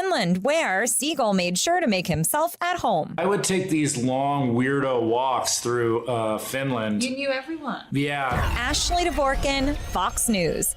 Finland, where Siegel made sure to make himself at home. I would take these long, weirdo walks through Finland. You knew everyone. Yeah. Ashley Dvorkin, Fox News.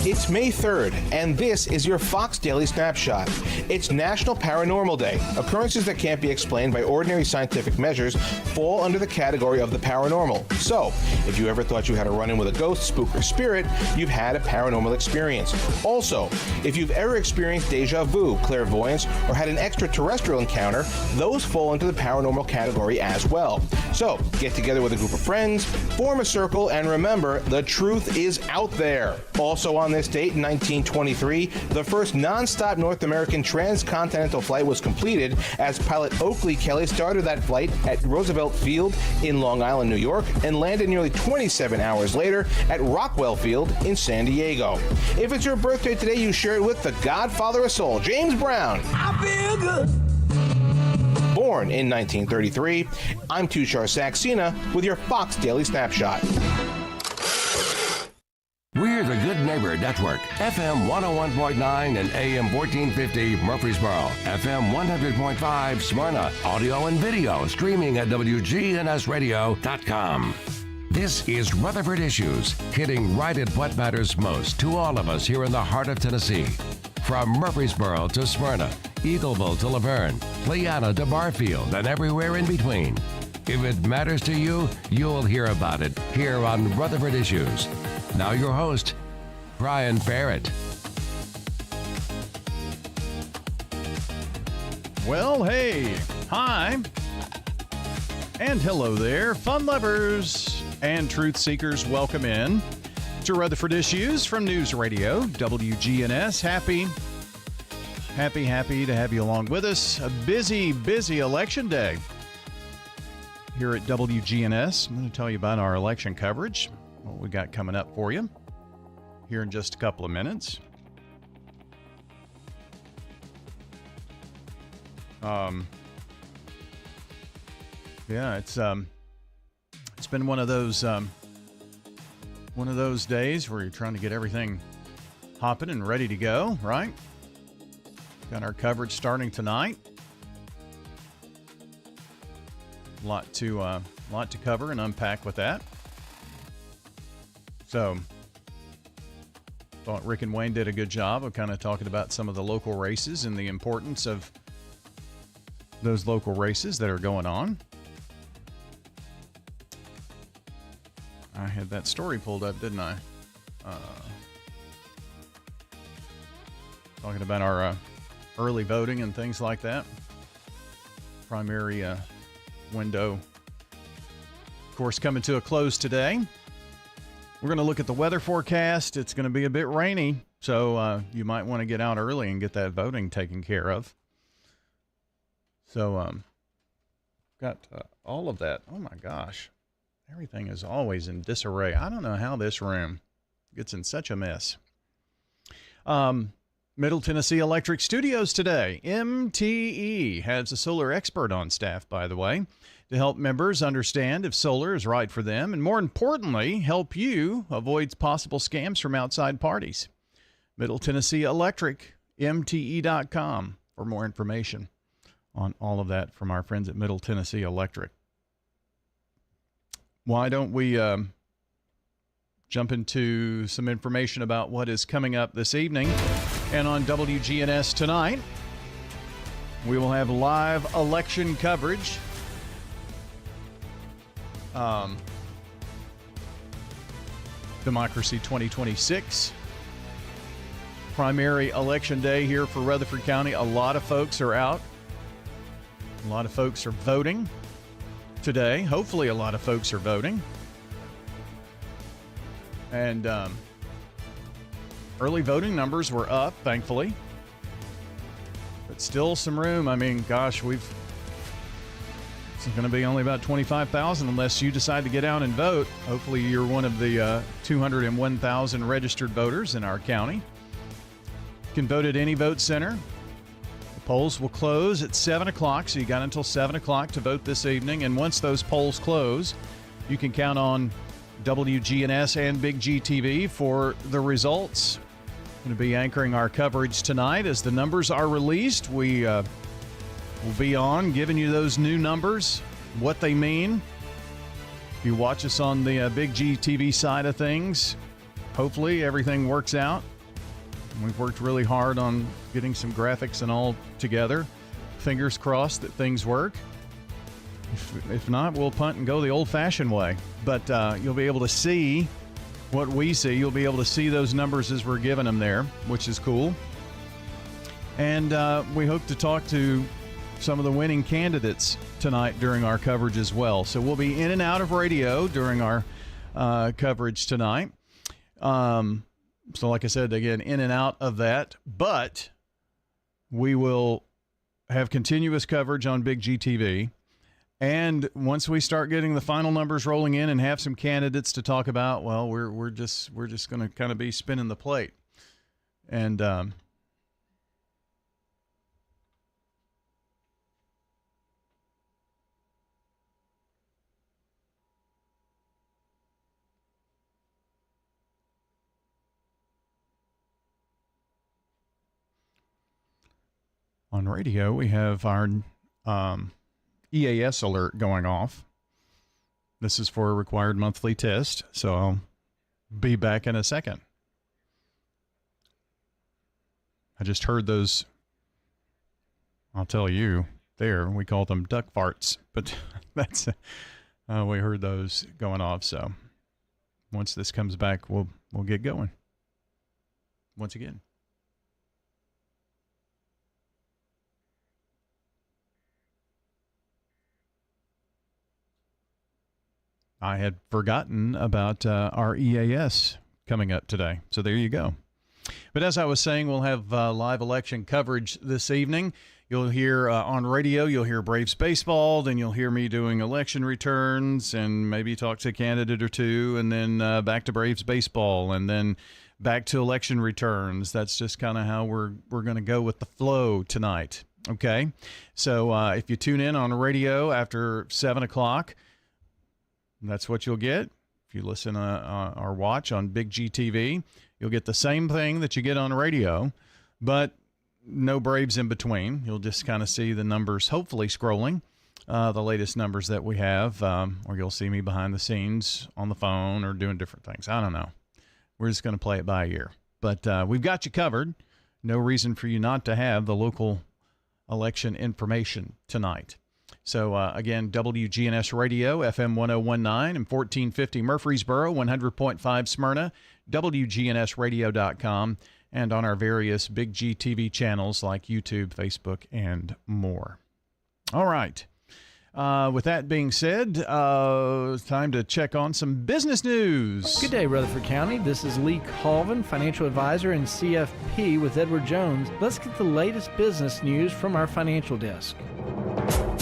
It's May 3rd, and this is your Fox Daily Snapshot. It's National Paranormal Day. Occurrences that can't be explained by ordinary scientific measures fall under the category of the paranormal. So, if you ever thought you had a run-in with a ghost, spook, or spirit, you've had a paranormal experience. Also, if you've ever experienced deja vu, clairvoyance, or had an extraterrestrial encounter, those fall into the paranormal category as well. So, get together with a group of friends, form a circle, and remember, the truth is out there. Also on this date in 1923, the first non-stop North American transcontinental flight was completed as pilot Oakley Kelly started that flight at Roosevelt Field in Long Island, New York, and landed nearly 27 hours later at Rockwell Field in San Diego. If it's your birthday today, you share it with the godfather of soul, James Brown. I feel good. Born in 1933, I'm Tushar Saxena with your Fox Daily Snapshot. We're the Good Neighbor Network, FM 101.9 and AM 1450 Murfreesboro, FM 100.5 Smyrna, audio and video streaming at wgnsradio.com. This is Rutherford Issues, hitting right at what matters most to all of us here in the heart of Tennessee. From Murfreesboro to Smyrna, Eagleville to Laverne, Playana to Barfield, and everywhere in between. If it matters to you, you'll hear about it here on Rutherford Issues. Now your host, Brian Barrett. Well, hey, hi, and hello there, fun lovers and truth seekers. Welcome in to Rutherford Issues from News Radio, WGNS. Happy to have you along with us. A busy election day here at WGNS. I'm going to tell you about our election coverage, what we got coming up for you here in just a couple of minutes. Yeah, it's been one of those days where you're trying to get everything hopping and ready to go, right? Got our coverage starting tonight. A lot to cover and unpack with that. So, thought Rick and Wayne did a good job of kind of talking about some of the local races and the importance of those local races that are going on. I had that story pulled up, didn't I? Talking about our early voting and things like that. Primary window, of course, coming to a close today. We're going to look at the weather forecast. It's going to be a bit rainy, so you might want to get out early and get that voting taken care of. So, got all of that. Oh my gosh. Everything is always in disarray. I don't know how this room gets in such a mess. Middle Tennessee Electric Studios today. MTE has a solar expert on staff, by the way, to help members understand if solar is right for them, and more importantly, help you avoid possible scams from outside parties. Middle Tennessee Electric, MTE.com for more information on all of that from our friends at Middle Tennessee Electric. Why don't we jump into some information about what is coming up this evening? And on WGNS tonight, we will have live election coverage. Democracy 2026. Primary election day here for Rutherford County. A lot of folks are out. A lot of folks are voting today. Hopefully a lot of folks are voting. And early voting numbers were up, thankfully. But still some room. I mean, gosh, it's going to be only about 25,000 unless you decide to get out and vote. Hopefully you're one of the 201,000 registered voters in our county. You can vote at any vote center. The polls will close at 7 o'clock, so you got until 7 o'clock to vote this evening. And once those polls close, you can count on WGNS and Big G TV for the results. Going to be anchoring our coverage tonight as the numbers are released. We will be on giving you those new numbers, what they mean. If you watch us on the Big G TV side of things, hopefully everything works out. We've worked really hard on getting some graphics and all together. Fingers crossed that things work. If not, we'll punt and go the old-fashioned way. But you'll be able to see what we see. You'll be able to see those numbers as we're giving them there, which is cool. And we hope to talk to some of the winning candidates tonight during our coverage as well. So we'll be in and out of radio during our coverage tonight. So like I said, again, in and out of that. But we will have continuous coverage on Big G TV. And once we start getting the final numbers rolling in and have some candidates to talk about, well, we're just going to kind of be spinning the plate. And on radio, we have our EAS alert going off. This is for a required monthly test, so I'll be back in a second. I just heard those, I'll tell you, there, we call them duck farts, but that's, we heard those going off, so once this comes back, we'll get going. Once again. I had forgotten about our EAS coming up today. So there you go. But as I was saying, we'll have live election coverage this evening. You'll hear on radio, you'll hear Braves baseball, then you'll hear me doing election returns and maybe talk to a candidate or two, and then back to Braves baseball, and then back to election returns. That's just kind of how we're going to go with the flow tonight. Okay? So if you tune in on radio after 7 o'clock, that's what you'll get. If you listen or watch on Big G TV, you'll get the same thing that you get on radio, but no Braves in between. You'll just kind of see the numbers, hopefully scrolling, the latest numbers that we have, or you'll see me behind the scenes on the phone or doing different things. I don't know. We're just going to play it by ear. But we've got you covered. No reason for you not to have the local election information tonight. So, again, WGNS Radio, FM 1019 and 1450 Murfreesboro, 100.5 Smyrna, WGNSradio.com, and on our various Big G TV channels like YouTube, Facebook, and more. All right. With that being said, it's time to check on some business news. Good day, Rutherford County. This is Lee Colvin, financial advisor and CFP with Edward Jones. Let's get the latest business news from our financial desk.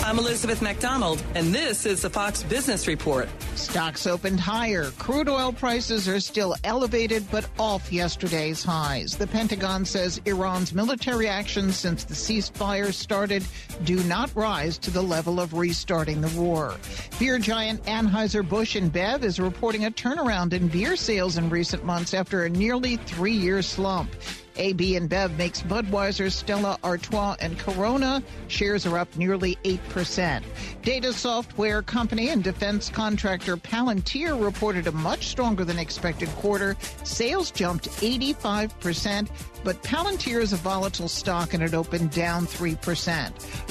I'm Elizabeth McDonald, and this is the Fox Business Report. Stocks opened higher. Crude oil prices are still elevated, but off yesterday's highs. The Pentagon says Iran's military actions since the ceasefire started do not rise to the level of restarting the war. Beer giant Anheuser-Busch InBev is reporting a turnaround in beer sales in recent months after a nearly 3-year slump. AB InBev makes Budweiser, Stella Artois, and Corona. Shares are up nearly 8%. Data software company and defense contractor Palantir reported a much stronger than expected quarter. Sales jumped 85%, but Palantir is a volatile stock and it opened down 3%.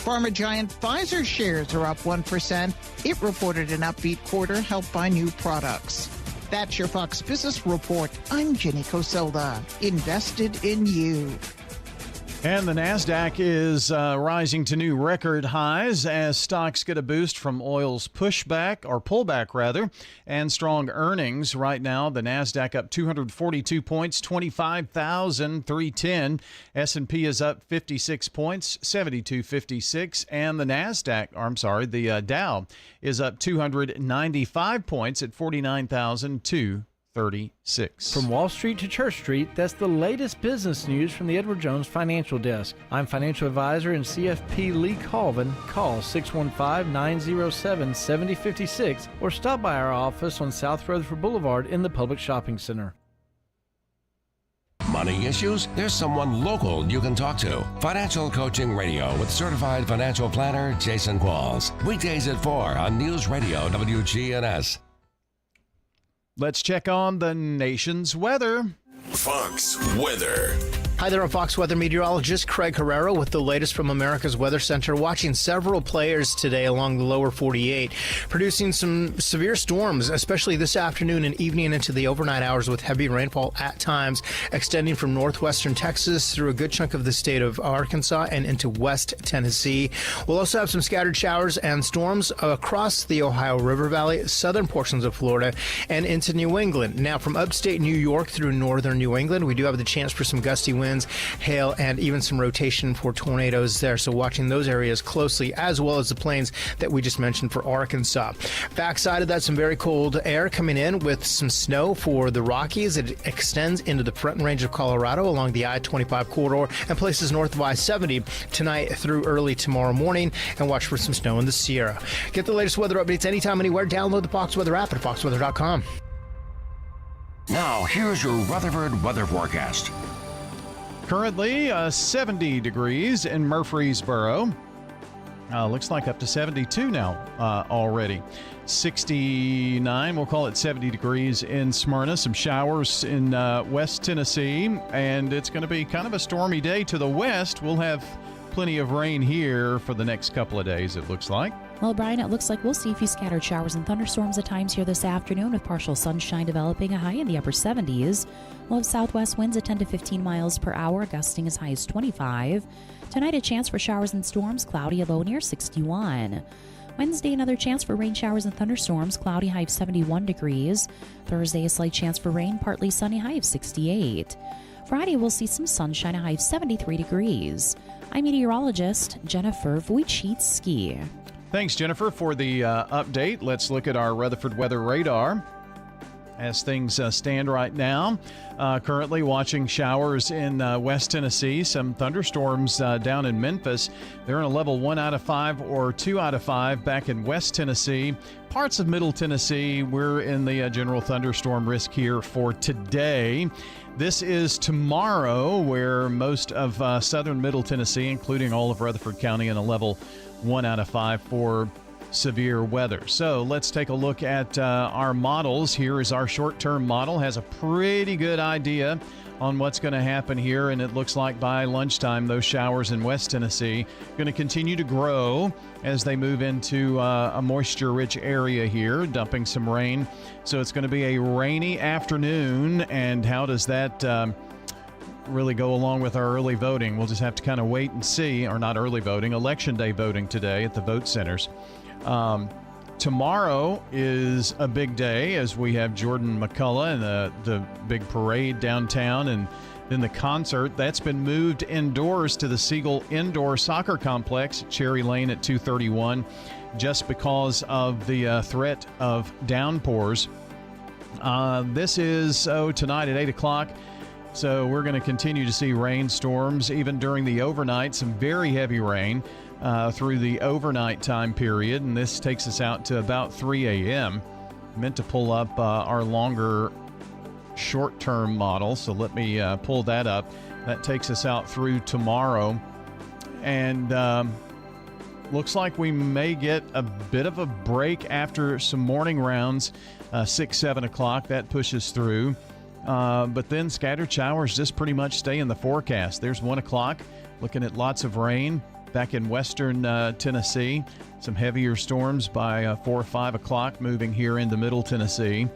Pharma giant Pfizer shares are up 1%. It reported an upbeat quarter helped by new products. That's your Fox Business Report. I'm Jenny Coselda. Invested in you. And the NASDAQ is rising to new record highs as stocks get a boost from oil's pullback, and strong earnings. Right now, the NASDAQ up 242 points, 25,310. S&P is up 56 points, 7256. And the the Dow is up 295 points at 49,230. 36. From Wall Street to Church Street, that's the latest business news from the Edward Jones Financial Desk. I'm financial advisor and CFP Lee Colvin. Call 615-907-7056 or stop by our office on South Rutherford Boulevard in the Public Shopping Center. Money issues? There's someone local you can talk to. Financial Coaching Radio with certified financial planner Jason Qualls. Weekdays at 4 on News Radio WGNS. Let's check on the nation's weather. Fox Weather. Hi there, I'm Fox Weather meteorologist Craig Herrera with the latest from America's Weather Center. Watching several players today along the lower 48, producing some severe storms, especially this afternoon and evening into the overnight hours with heavy rainfall at times, extending from northwestern Texas through a good chunk of the state of Arkansas and into West Tennessee. We'll also have some scattered showers and storms across the Ohio River Valley, southern portions of Florida, and into New England. Now, from upstate New York through northern New England, we do have the chance for some gusty winds, hail, and even some rotation for tornadoes there. So watching those areas closely, as well as the plains that we just mentioned for Arkansas. Backside of that, some very cold air coming in with some snow for the Rockies. It extends into the front range of Colorado along the I-25 corridor and places north of I-70 tonight through early tomorrow morning, and watch for some snow in the Sierra. Get the latest weather updates anytime, anywhere. Download the Fox Weather app at foxweather.com. Now, here's your Rutherford weather forecast. Currently 70 degrees in Murfreesboro. Looks like up to 72 now already. 69, we'll call it 70 degrees in Smyrna. Some showers in West Tennessee, and it's going to be kind of a stormy day to the west. We'll have plenty of rain here for the next couple of days, it looks like. Well, Brian, it looks like we'll see a few scattered showers and thunderstorms at times here this afternoon, with partial sunshine developing, a high in the upper 70s. We'll have southwest winds at 10 to 15 miles per hour, gusting as high as 25. Tonight, a chance for showers and storms, cloudy, a low near 61. Wednesday, another chance for rain showers and thunderstorms, cloudy, high of 71 degrees. Thursday, a slight chance for rain, partly sunny, high of 68. Friday, we'll see some sunshine, a high of 73 degrees. I'm meteorologist Jennifer Wojcicki. Thanks, Jennifer, for the update. Let's look at our Rutherford weather radar as things stand right now. Currently watching showers in West Tennessee, some thunderstorms down in Memphis. They're in a level 1 out of 5 or 2 out of 5 back in West Tennessee. Parts of Middle Tennessee, we're in the general thunderstorm risk here for today. This is tomorrow, where most of southern Middle Tennessee, including all of Rutherford County, in a level 1 out of 5 for severe weather. So let's take a look at our models. Here is our short-term model. Has a pretty good idea on what's going to happen here, and it looks like by lunchtime those showers in West Tennessee going to continue to grow as they move into a moisture-rich area here, dumping some rain. So it's going to be a rainy afternoon, and how does that really go along with our early voting? We'll just have to kind of wait and see. Or not early voting, election day voting today at the vote centers. Tomorrow is a big day as we have Jordan McCullough and the big parade downtown, and then the concert that's been moved indoors to the Siegel Indoor Soccer Complex, Cherry Lane at 231, just because of the threat of downpours. This is tonight at 8 o'clock. So we're going to continue to see rainstorms even during the overnight, some very heavy rain through the overnight time period, and this takes us out to about 3 a.m. Meant to pull up our longer short-term model, so let me pull that up. That takes us out through tomorrow, and looks like we may get a bit of a break after some morning rounds, 6, 7 o'clock. That pushes through. But then scattered showers just pretty much stay in the forecast. There's 1 o'clock, looking at lots of rain back in western Tennessee. Some heavier storms by 4 or 5 o'clock, moving here into Middle Tennessee.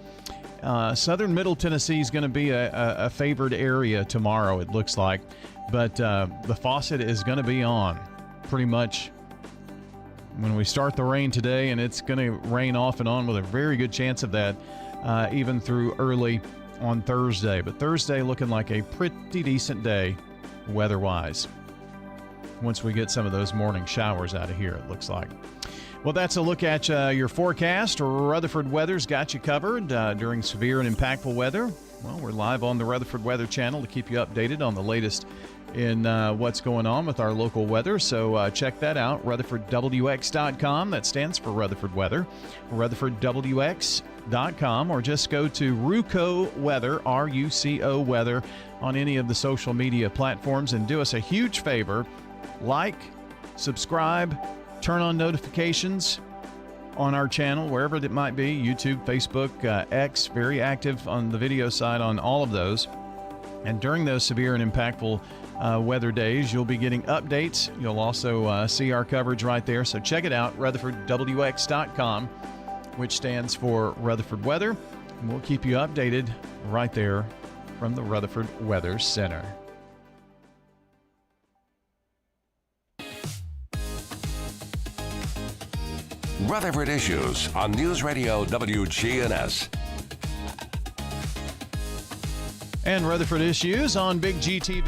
Southern Middle Tennessee is going to be a favored area tomorrow, it looks like. But the faucet is going to be on pretty much when we start the rain today, and it's going to rain off and on with a very good chance of that even through early on Thursday. But Thursday looking like a pretty decent day weather-wise once we get some of those morning showers out of here, it looks like. Well, that's a look at your forecast. Rutherford Weather's got you covered during severe and impactful weather. Well, we're live on the Rutherford Weather Channel to keep you updated on the latest in what's going on with our local weather. So check that out, RutherfordWX.com. That stands for Rutherford Weather. RutherfordWX.com, or just go to Ruco Weather, R-U-C-O Weather, on any of the social media platforms, and do us a huge favor. Like, subscribe, turn on notifications on our channel, wherever it might be, YouTube, Facebook, X, very active on the video side on all of those. And during those severe and impactful weather days, you'll be getting updates. You'll also see our coverage right there. So check it out, RutherfordWX.com, which stands for Rutherford Weather. And we'll keep you updated right there from the Rutherford Weather Center. Rutherford Issues on News Radio WGNS. And Rutherford Issues on Big GTV.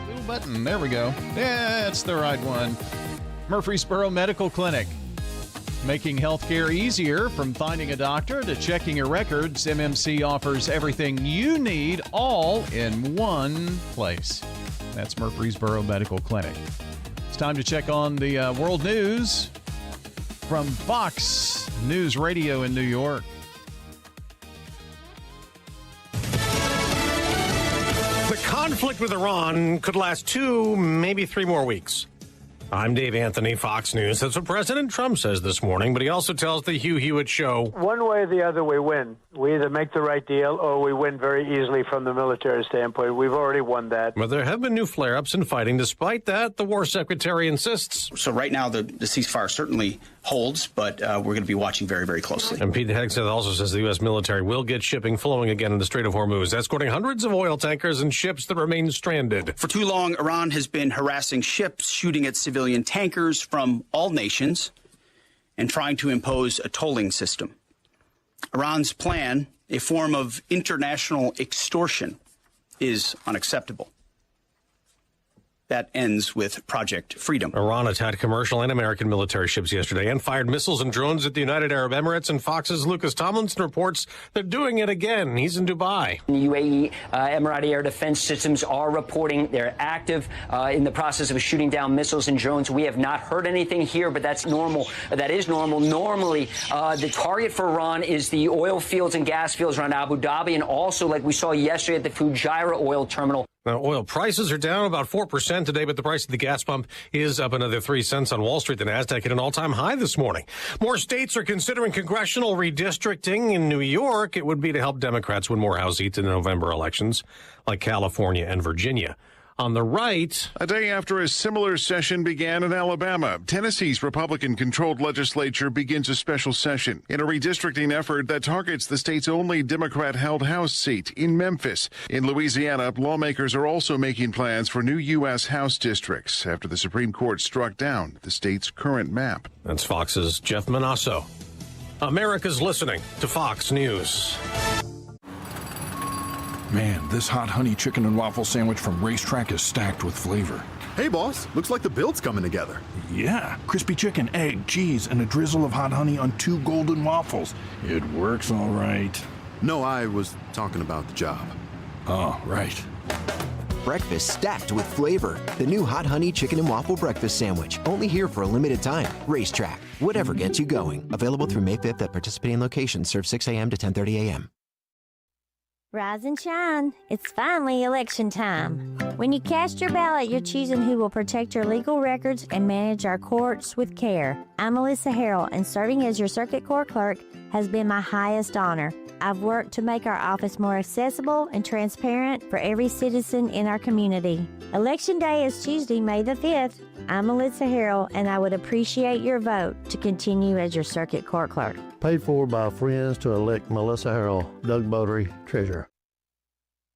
Little button, there we go. Yeah, that's the right one. Murfreesboro Medical Clinic. Making healthcare easier, from finding a doctor to checking your records, MMC offers everything you need all in one place. That's Murfreesboro Medical Clinic. It's time to check on the world news from Fox News Radio in New York. The conflict with Iran could last 2, maybe 3 more weeks. I'm Dave Anthony, Fox News. That's what President Trump says this morning, but he also tells the Hugh Hewitt Show. One way or the other, we win. We either make the right deal or we win very easily from the military standpoint. We've already won that. But there have been new flare-ups and fighting. Despite that, the war secretary insists. So right now, the ceasefire certainly holds, but we're going to be watching very, very closely. And Pete Hegseth also says the U.S. military will get shipping flowing again in the Strait of Hormuz, escorting hundreds of oil tankers and ships that remain stranded. For too long, Iran has been harassing ships, shooting at civilian tankers from all nations, and trying to impose a tolling system. Iran's plan, a form of international extortion, is unacceptable. That ends with Project Freedom. Iran attacked commercial and American military ships yesterday and fired missiles and drones at the United Arab Emirates. And Fox's Lucas Tomlinson reports they're doing it again. He's in Dubai. UAE, Emirati Air Defense Systems are reporting they're active in the process of shooting down missiles and drones. We have not heard anything here, but that's normal. That is normal. Normally, the target for Iran is the oil fields and gas fields around Abu Dhabi, and also, like we saw yesterday at the Fujairah oil terminal. Now, oil prices are down about 4% today, but the price of the gas pump is up another 3 cents on Wall Street. The Nasdaq hit an all-time high this morning. More states are considering congressional redistricting. In New York, it would be to help Democrats win more House seats in the November elections, like California and Virginia. On the right, a day after a similar session began in Alabama, Tennessee's Republican-controlled legislature begins a special session in a redistricting effort that targets the state's only Democrat-held House seat in Memphis. In Louisiana, lawmakers are also making plans for new U.S. House districts after the Supreme Court struck down the state's current map. That's Fox's Jeff Manasso. America's listening to Fox News. Man, this hot honey chicken and waffle sandwich from Racetrack is stacked with flavor. Hey, boss. Looks like the build's coming together. Yeah. Crispy chicken, egg, cheese, and a drizzle of hot honey on 2 golden waffles. It works all right. No, I was talking about the job. Oh, right. Breakfast stacked with flavor. The new hot honey chicken and waffle breakfast sandwich. Only here for a limited time. Racetrack. Whatever gets you going. Available through May 5th at participating locations. Serve 6 a.m. to 10:30 a.m. Rise and shine. It's finally election time. When you cast your ballot, you're choosing who will protect your legal records and manage our courts with care. I'm Melissa Harrell, and serving as your circuit court clerk has been my highest honor. I've worked to make our office more accessible and transparent for every citizen in our community. Election Day is Tuesday, May the 5th. I'm Melissa Harrell, and I would appreciate your vote to continue as your circuit court clerk. Paid for by friends to elect Melissa Harrell, Doug Botery, Treasurer.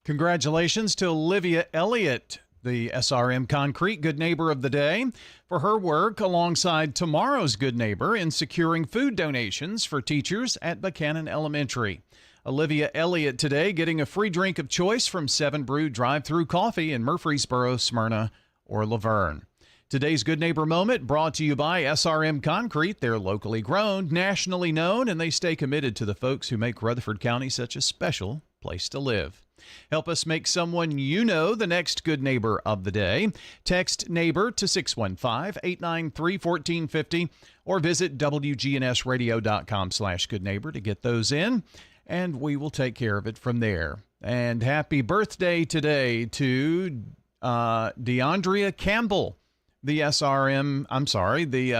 Congratulations to Olivia Elliott, the SRM Concrete Good Neighbor of the Day, for her work alongside tomorrow's Good Neighbor in securing food donations for teachers at Buchanan Elementary. Olivia Elliott today getting a free drink of choice from 7 Brew drive-thru coffee in Murfreesboro, Smyrna, or Laverne. Today's Good Neighbor Moment brought to you by SRM Concrete. They're locally grown, nationally known, and they stay committed to the folks who make Rutherford County such a special place to live. Help us make someone you know the next Good Neighbor of the day. Text NEIGHBOR to 615-893-1450 or visit wgnsradio.com/goodneighbor to get those in, and we will take care of it from there. And happy birthday today to DeAndrea Campbell, the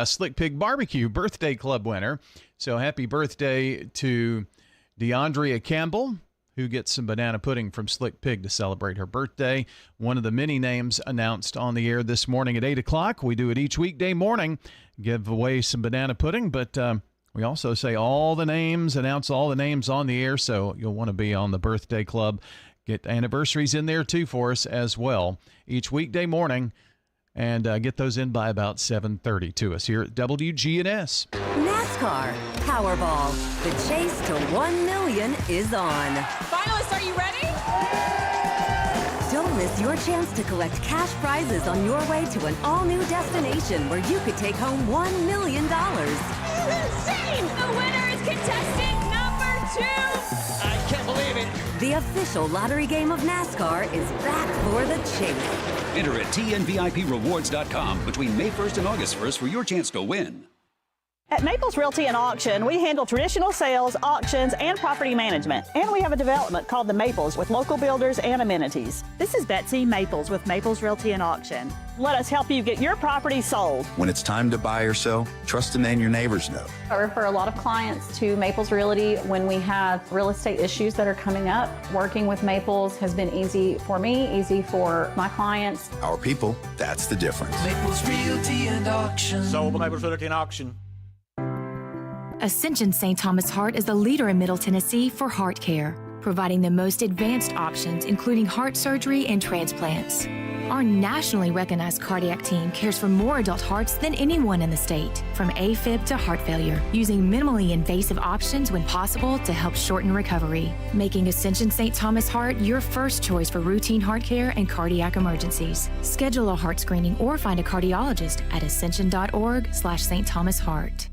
Slick Pig Barbecue Birthday Club winner. So happy birthday to DeAndrea Campbell, who gets some banana pudding from Slick Pig to celebrate her birthday. One of the many names announced on the air this morning at 8 o'clock. We do it each weekday morning, give away some banana pudding, but we also say all the names, announce all the names on the air, so you'll want to be on the birthday club. Get anniversaries in there, too, for us as well, each weekday morning, and get those in by about 7:30 to us here at WGNS. NASCAR Powerball. The chase to 1 million is on. Finalists, are you ready? Don't miss your chance to collect cash prizes on your way to an all-new destination where you could take home $1 million. This is insane! The winner is contestant number 2! I can't believe it. The official lottery game of NASCAR is back for the chase. Enter at tnviprewards.com between May 1st and August 1st for your chance to win. At Maples Realty and Auction, we handle traditional sales, auctions, and property management. And we have a development called The Maples with local builders and amenities. This is Betsy Maples with Maples Realty and Auction. Let us help you get your property sold. When it's time to buy or sell, trust the name your neighbors know. I refer a lot of clients to Maples Realty when we have real estate issues that are coming up. Working with Maples has been easy for me, easy for my clients. Our people, that's the difference. Maples Realty and Auction. Sold by Maples Realty and Auction. Ascension St. Thomas Heart is the leader in Middle Tennessee for heart care, providing the most advanced options, including heart surgery and transplants. Our nationally recognized cardiac team cares for more adult hearts than anyone in the state, from AFib to heart failure, using minimally invasive options when possible to help shorten recovery, making Ascension St. Thomas Heart your first choice for routine heart care and cardiac emergencies. Schedule a heart screening or find a cardiologist at ascension.org/St. Thomas Heart.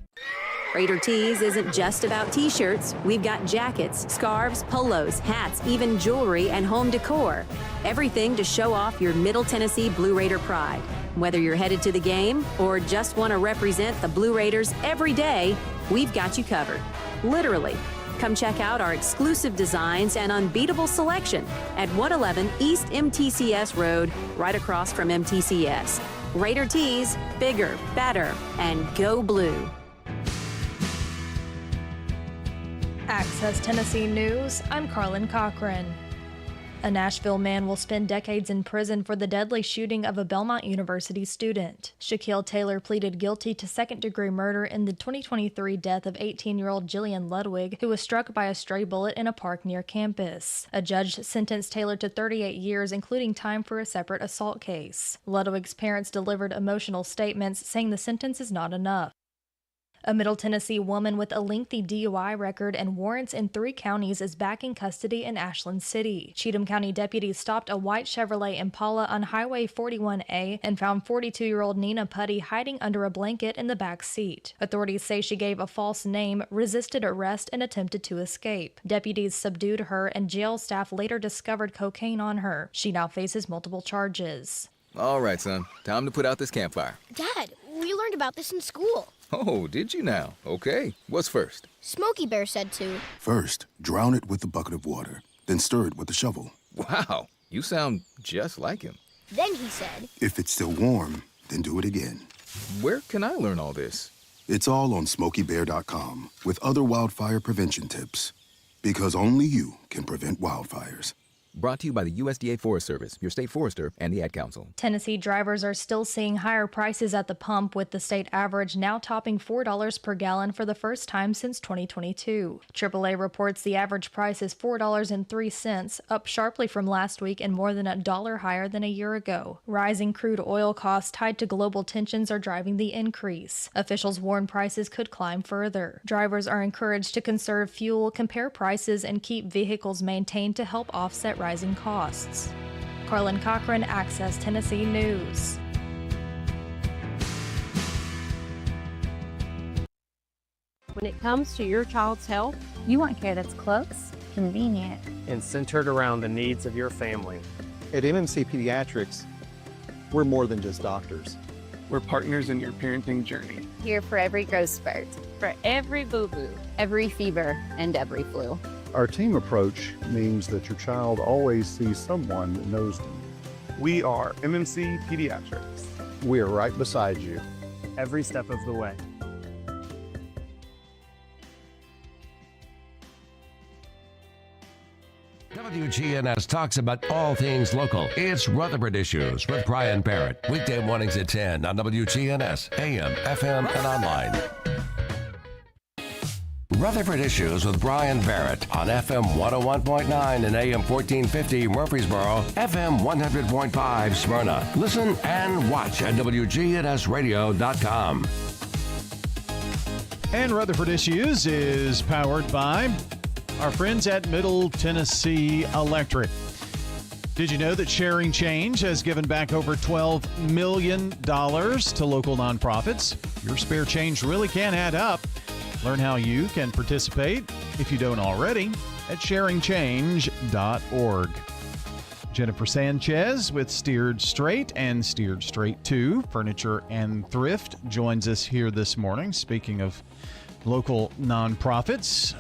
Raider Tees isn't just about t-shirts. We've got jackets, scarves, polos, hats, even jewelry and home decor. Everything to show off your Middle Tennessee Blue Raider pride. Whether you're headed to the game or just want to represent the Blue Raiders every day, we've got you covered. Literally. Come check out our exclusive designs and unbeatable selection at 111 East MTCS Road, right across from MTCS. Raider Tees, bigger, better, and go blue. Access Tennessee News, I'm Carlin Cochran. A Nashville man will spend decades in prison for the deadly shooting of a Belmont University student. Shaquille Taylor pleaded guilty to second-degree murder in the 2023 death of 18-year-old Jillian Ludwig, who was struck by a stray bullet in a park near campus. A judge sentenced Taylor to 38 years, including time for a separate assault case. Ludwig's parents delivered emotional statements saying the sentence is not enough. A Middle Tennessee woman with a lengthy DUI record and warrants in 3 counties is back in custody in Ashland City. Cheatham County deputies stopped a white Chevrolet Impala on Highway 41A and found 42-year-old Nina Putty hiding under a blanket in the back seat. Authorities say she gave a false name, resisted arrest, and attempted to escape. Deputies subdued her, and jail staff later discovered cocaine on her. She now faces multiple charges. All right, son. Time to put out this campfire. Dad, we learned about this in school. Oh, did you now? Okay. What's first? Smokey Bear said to. First, drown it with a bucket of water, then stir it with a shovel. Wow, you sound just like him. Then he said, if it's still warm, then do it again. Where can I learn all this? It's all on SmokeyBear.com with other wildfire prevention tips. Because only you can prevent wildfires. Brought to you by the USDA Forest Service, your state forester, and the Ad Council. Tennessee drivers are still seeing higher prices at the pump, with the state average now topping $4 per gallon for the first time since 2022. AAA reports the average price is $4.03, up sharply from last week and more than $1 higher than a year ago. Rising crude oil costs tied to global tensions are driving the increase. Officials warn prices could climb further. Drivers are encouraged to conserve fuel, compare prices, and keep vehicles maintained to help offset rising costs. Carlin Cochran, Access Tennessee News. When it comes to your child's health, You want care that's close, convenient, and centered around the needs of your family. At MMC Pediatrics, we're more than just doctors. We're partners in your parenting journey. here for every growth spurt, for every boo-boo, every fever, and every flu. Our team approach means that your child always sees someone that knows them. We are MMC Pediatrics. We are right beside you. Every step of the way. WGNS talks about all things local. It's Rutherford Issues with Brian Barrett. Weekday mornings at 10 on WGNS, AM, FM, and online. Rutherford Issues with Brian Barrett on FM 101.9 and AM 1450 Murfreesboro, FM 100.5 Smyrna. Listen and watch at wgnsradio.com. And Rutherford Issues is powered by our friends at Middle Tennessee Electric. Did you know that Sharing Change has given back over $12 million to local nonprofits? Your spare change really can add up. Learn how you can participate, if you don't already, at sharingchange.org. Jennifer Sanchez with Steered Straight and Steered Straight 2 Furniture and Thrift joins us here this morning. Speaking of local nonprofits,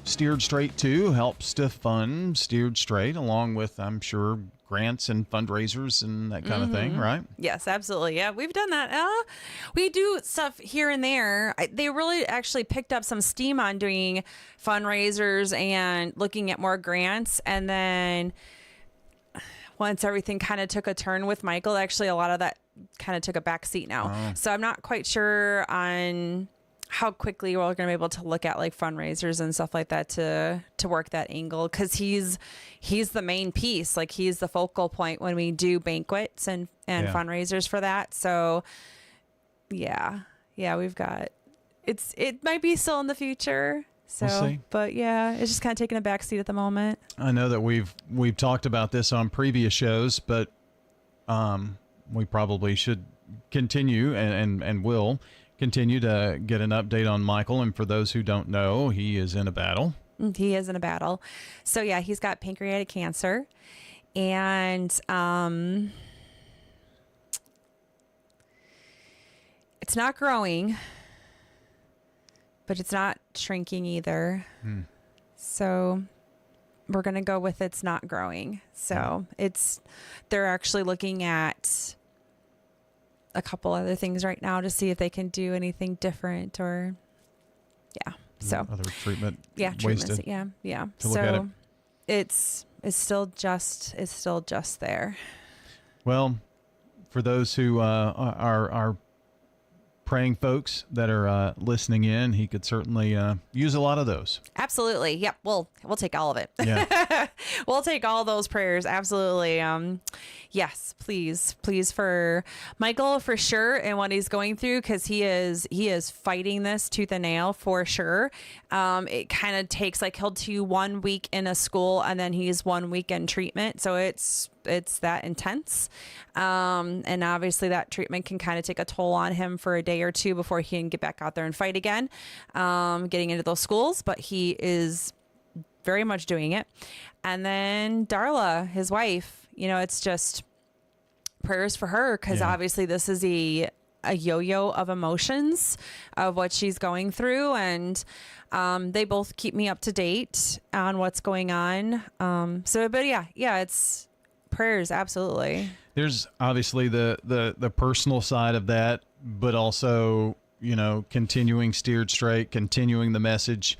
Steered Straight 2 helps to fund Steered Straight, along with, I'm sure, grants and fundraisers and that kind of thing, right? Yes, absolutely. Yeah, we've done that. We do stuff here and there. They really actually picked up some steam on doing fundraisers and looking at more grants. And then once everything kind of took a turn with Michael, actually a lot of that kind of took a back seat now. Oh. So I'm not quite sure on how quickly we're going to be able to look at like fundraisers and stuff like that to work that angle, because he's the main piece. Like, he's the focal point when we do banquets and fundraisers for that. So yeah, we've got it might be still in the future. So We'll see. But yeah, it's just kind of taking a back seat at the moment. I know that we've talked about this on previous shows, but we probably should continue and will continue to get an update on Michael. And for those who don't know, he is in a battle. He is in a battle. So yeah, he's got pancreatic cancer, and it's not growing, but it's not shrinking either. So we're going to go with it's not growing. So they're actually looking at a couple other things right now to see if they can do anything different, or so other treatment. Yeah, treatments. wasted Yeah. to look at it. It's still just there. Well, for those who are praying folks that are listening in, he could certainly use a lot of those. Absolutely. Yep. We'll take all of it. Yeah. We'll take all those prayers. Absolutely. Yes, please for Michael, for sure, and what he's going through, because he is fighting this tooth and nail for sure. It kind of takes, like, he'll do 1 week in a school and then he's 1 week in treatment. So it's that intense. And obviously that treatment can kind of take a toll on him for a day or two before he can get back out there and fight again, getting into those schools. But he is very much doing it. And then Darla, his wife, it's just prayers for her, because obviously this is a yo-yo of emotions of what she's going through. And they both keep me up to date on what's going on. But it's prayers. Absolutely. There's obviously the personal side of that, but also, continuing Steered Straight, continuing the message.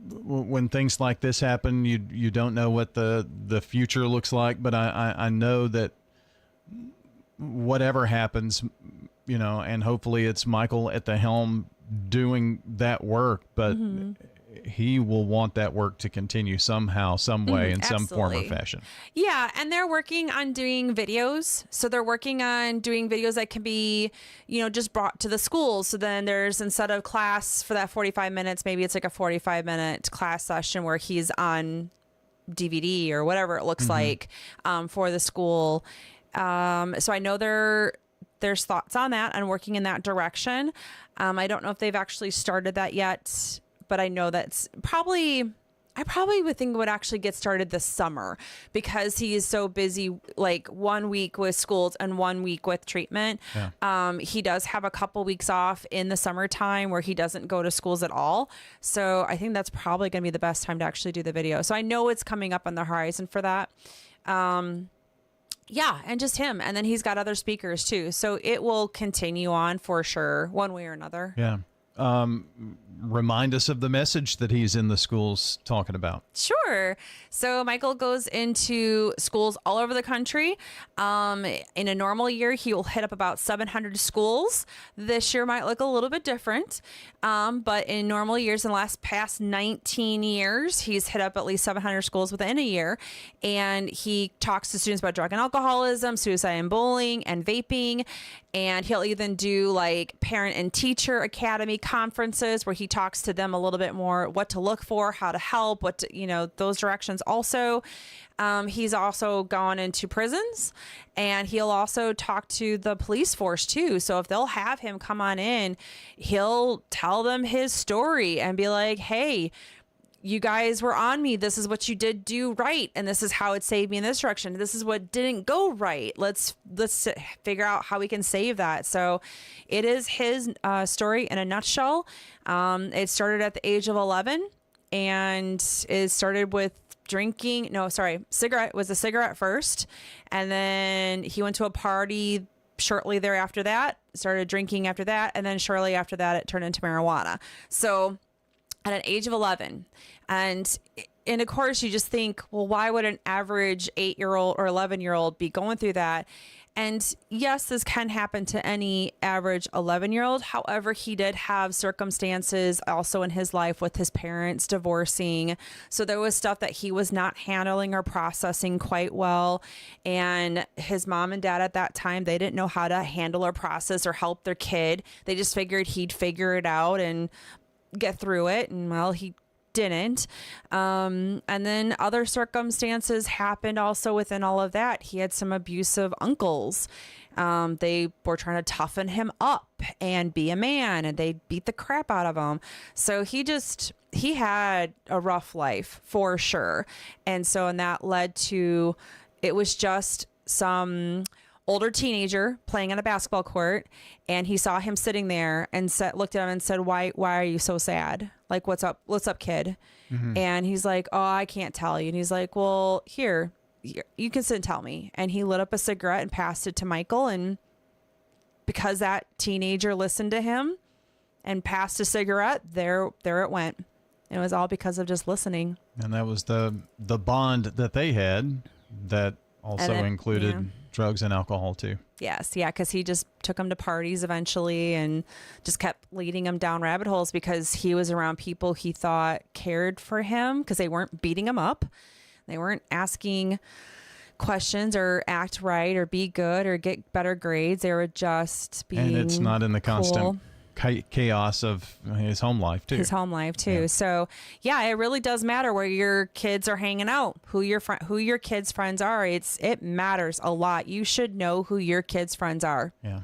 When things like this happen, you don't know what the future looks like, but I know that whatever happens, and hopefully it's Michael at the helm doing that work, but he will want that work to continue somehow, some way, in some form or fashion. Yeah, and they're working on doing videos. So they're working on doing videos that can be, just brought to the schools. So then there's, instead of class for that 45 minutes, maybe it's like a 45-minute class session where he's on DVD or whatever it looks like for the school. So I know they're there's thoughts on that and working in that direction. I don't know if they've actually started that yet, but I know that's I probably would think it would actually get started this summer because he is so busy, like 1 week with schools and 1 week with treatment. Yeah. He does have a couple weeks off in the summertime where he doesn't go to schools at all. So I think that's probably going to be the best time to actually do the video. So I know it's coming up on the horizon for that. Yeah, and just him. And then he's got other speakers too. So it will continue on for sure, one way or another. Yeah. Remind us of the message that he's in the schools talking about. Sure. So Michael goes into schools all over the country. In a normal year, he will hit up about 700 schools. This year might look a little bit different. But in normal years, in the past 19 years, he's hit up at least 700 schools within a year. And he talks to students about drug and alcoholism, suicide and bullying, and vaping. And he'll even do like parent and teacher academy conferences where he talks to them a little bit more what to look for, how to help, those directions also. He's also gone into prisons, and he'll also talk to the police force too. So if they'll have him come on in, he'll tell them his story and be like, hey, you guys were on me. This is what you did do right. And this is how it saved me in this direction. This is what didn't go right. Let's figure out how we can save that. So it is his story in a nutshell. It started at the age of 11, and it started with cigarette was a cigarette first. And then he went to a party shortly thereafter that, started drinking after that. And then shortly after that, it turned into marijuana. So at an age of 11. And of course, you just think, well, why would an average 8-year-old or 11-year-old be going through that? And yes, this can happen to any average 11-year-old. However, he did have circumstances also in his life with his parents divorcing. So there was stuff that he was not handling or processing quite well. And his mom and dad at that time, they didn't know how to handle or process or help their kid. They just figured he'd figure it out and get through it. And well, he didn't. And then other circumstances happened also within all of that. He had some abusive uncles. They were trying to toughen him up and be a man, and they beat the crap out of him. So he had a rough life for sure. And that led to, it was just some older teenager playing on a basketball court, and he saw him sitting there and looked at him and said, why are you so sad? Like, what's up, kid? Mm-hmm. And he's like, oh, I can't tell you. And he's like, well, here, you can sit and tell me. And he lit up a cigarette and passed it to Michael. And because that teenager listened to him and passed a cigarette, there it went. It was all because of just listening. And that was the bond that they had that also included drugs and alcohol too. Yes. Yeah. Because he just took him to parties eventually and just kept leading him down rabbit holes because he was around people he thought cared for him because they weren't beating him up. They weren't asking questions or act right or be good or get better grades. They were just being And it's not in the constant chaos of his home life too. Yeah. So yeah, it really does matter where your kids are hanging out, who your kids' friends are. It matters a lot. You should know who your kids' friends are. Yeah.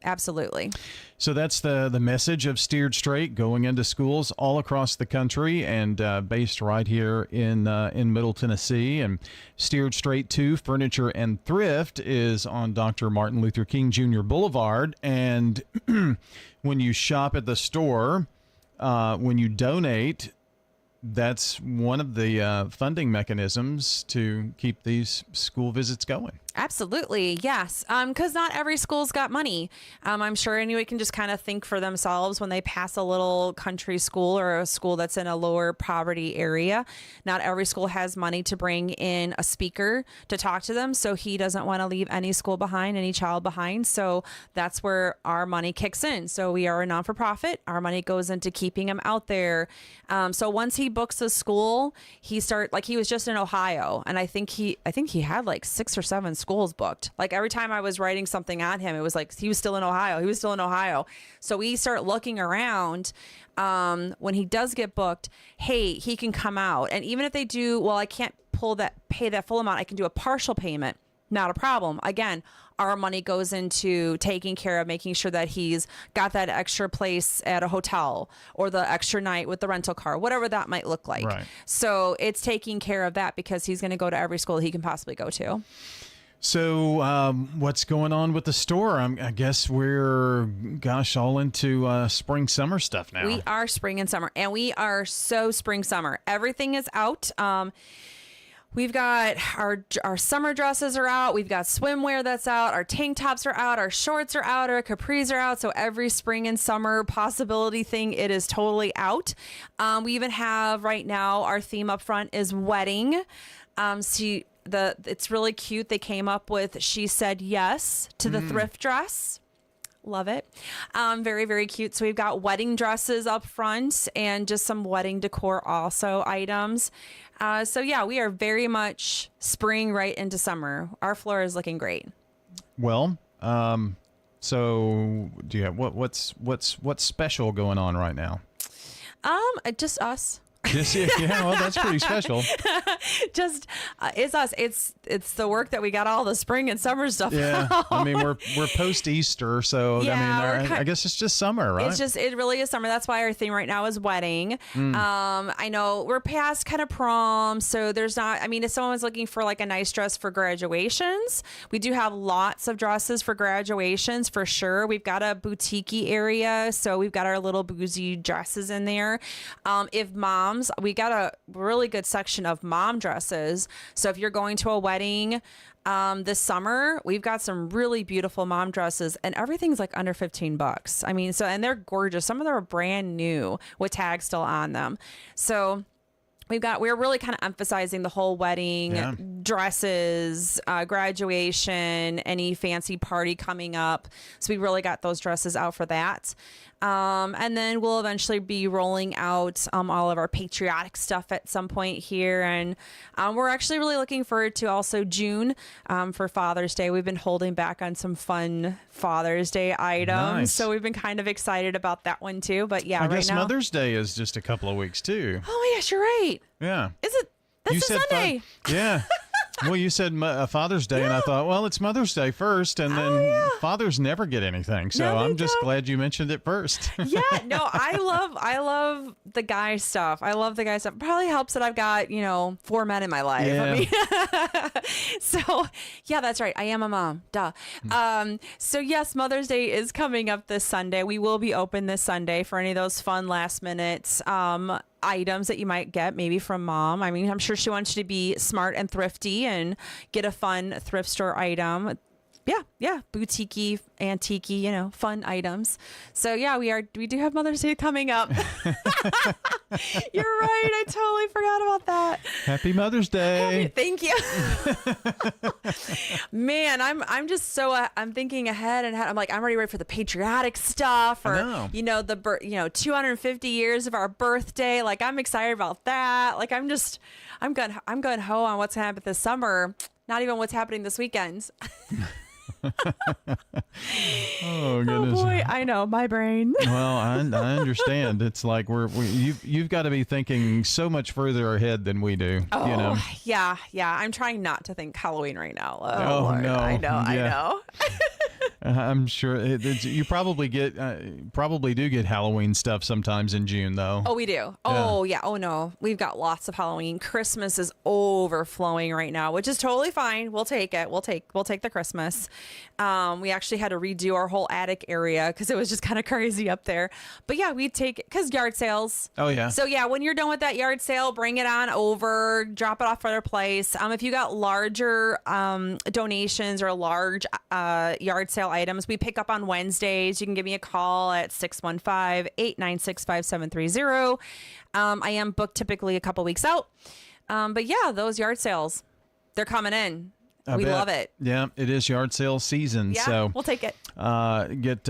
Absolutely. So that's the message of Steered Straight, going into schools all across the country and based right here in Middle Tennessee. And Steered Straight 2 Furniture and Thrift is on Dr. Martin Luther King Jr. Boulevard. And when you shop at the store, when you donate, that's one of the funding mechanisms to keep these school visits going. Absolutely. Yes. Because not every school's got money. I'm sure anyone can just kind of think for themselves when they pass a little country school or a school that's in a lower poverty area. Not every school has money to bring in a speaker to talk to them. So he doesn't want to leave any school behind, any child behind. So that's where our money kicks in. So we are a non-for-profit. Our money goes into keeping him out there. So once he books a school, he was just in Ohio. And I think he had like 6 or 7 schools booked. Like every time I was writing something on him, it was like he was still in Ohio. So we start looking around when he does get booked. Hey, he can come out, and even if they do, well, I can't pay that full amount. I can do a partial payment. not a problem. Again, our money goes into taking care of making sure that he's got that extra place at a hotel or the extra night with the rental car, whatever that might look like. Right. So it's taking care of that because he's going to go to every school he can possibly go to. So what's going on with the store? I guess we're, all into spring, summer stuff now. We are spring and summer, and we are so spring, summer. Everything is out. We've got our summer dresses are out. We've got swimwear that's out. Our tank tops are out. Our shorts are out. Our capris are out. So every spring and summer possibility thing, it is totally out. We even have right now our theme up front is wedding. It's really cute. They came up with She Said Yes to the thrift dress. Love it. Very, very cute. So we've got wedding dresses up front and just some wedding decor also items. So yeah, we are very much spring right into summer. Our floor is looking great. Well, so do you have what's special going on right now? Just us. Yeah, well, that's pretty special. Just it's us. It's the work that we got all the spring and summer stuff. Yeah, out. I mean we're post Easter, so Yeah, I guess it's just summer, right? It really is summer. That's why our theme right now is wedding. I know we're past kind of prom, so there's not. I mean, if someone's looking for like a nice dress for graduations, we do have lots of dresses for graduations for sure. We've got a boutique-y area, so we've got our little bougie dresses in there. If moms, we got a really good section of mom dresses. So if you're going to a wedding this summer, we've got some really beautiful mom dresses, and everything's like under $15. I mean, and they're gorgeous. Some of them are brand new with tags still on them. So we're really kind of emphasizing the whole wedding, dresses, graduation, any fancy party coming up. So we really got those dresses out for that. And then we'll eventually be rolling out all of our patriotic stuff at some point here. And we're actually really looking forward to also June for Father's Day. We've been holding back on some fun Father's Day items. Nice. So we've been kind of excited about that one too. But yeah, I right guess now. Mother's Day is just a couple of weeks too. Oh my gosh, you're right. Yeah. Is it? That's a Sunday. Yeah. Well, you said Father's Day, and I thought, well, it's Mother's Day first, and then fathers never get anything. So No, they I'm just don't. glad you mentioned it first. Yeah, no, I love the guy stuff. I love the guy stuff. Probably helps that I've got, 4 men in my life. Yeah. I mean, so yeah, that's right. I am a mom. Duh. So yes, Mother's Day is coming up this Sunday. We will be open this Sunday for any of those fun last minute items that you might get maybe from mom. I mean, I'm sure she wants you to be smart and thrifty and get a fun thrift store item. Yeah, boutique-y, antique-y, fun items. So yeah, we do have Mother's Day coming up. You're right. I totally forgot about that. Happy Mother's Day. Thank you. Man, I'm just so I'm thinking ahead and I'm like, I'm already ready for the patriotic stuff, or I know. 250 years of our birthday. Like, I'm excited about that. Like, I'm going ho on what's happening this summer. Not even what's happening this weekend. Oh goodness! Oh boy, I know, my brain. Well, I understand. It's like you've got to be thinking so much further ahead than we do. Oh, yeah. I'm trying not to think Halloween right now. Oh, Lord. no. I Yeah. know. I'm sure you probably do get Halloween stuff sometimes in June, though. Oh, we do. Oh, yeah. Oh, no. We've got lots of Halloween. Christmas is overflowing right now, which is totally fine. We'll take it. We'll take the Christmas. We actually had to redo our whole attic area because it was just kind of crazy up there. But yeah, we take it because yard sales. Oh, yeah. So yeah, when you're done with that yard sale, bring it on over, drop it off for their place. If you got larger donations or large yard sale items, we pick up on Wednesdays. You can give me a call at 615-896-5730. I am booked typically a couple weeks out. But yeah, those yard sales, they're coming in. We love it. Yeah, it is yard sale season. Yeah, so we'll take it. Get